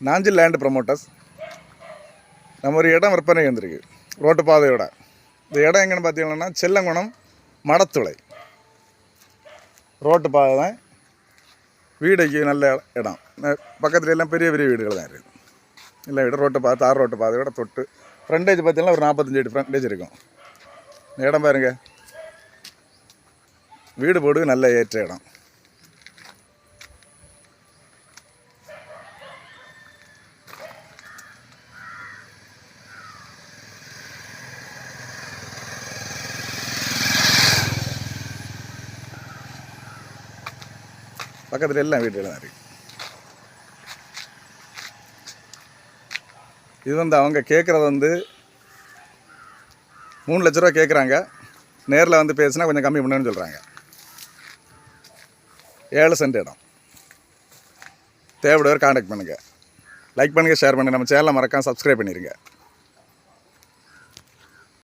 Nanjil land promoters. நம்ம ஒரு இடம் விற்பனை வந்திருக்கு, ரோட்டு பாதையோட. இந்த இடம் எங்கன்னு பார்த்தீங்கன்னா செல்லங்குணம் மடத்துளை ரோட்டு பாதை தான். வீடைக்கு நல்ல இடம். பக்கத்துல எல்லாம் பெரிய பெரிய வீடுகள் தான் இருக்குது. இல்லை வீடு ரோட்டு பாதை, தார் ரோட்டு பாதையோட தொட்டு ஃப்ரண்டேஜ் பார்த்தீங்கன்னா ஒரு 45 அடி ஃப்ரண்டேஜ் இருக்கும். இந்த இடம் பாருங்க, வீடு போடு நல்ல ஏற்ற இடம். பக்கத்தில் எல்லாம் வீடுகள் தான் இருக்குது. இது அவங்க கேட்குறது 3 லட்ச ரூபா கேட்குறாங்க. நேரில் பேசினா கொஞ்சம் கம்மி பண்ணுன்னு சொல்கிறாங்க. 7 சென்ட் இடம். தேவைப்படுவர் கான்டாக்ட் பண்ணுங்கள். லைக் பண்ணுங்கள், ஷேர் பண்ணுங்கள். நம்ம சேனலை மறக்காம சப்ஸ்கிரைப் பண்ணிடுங்க.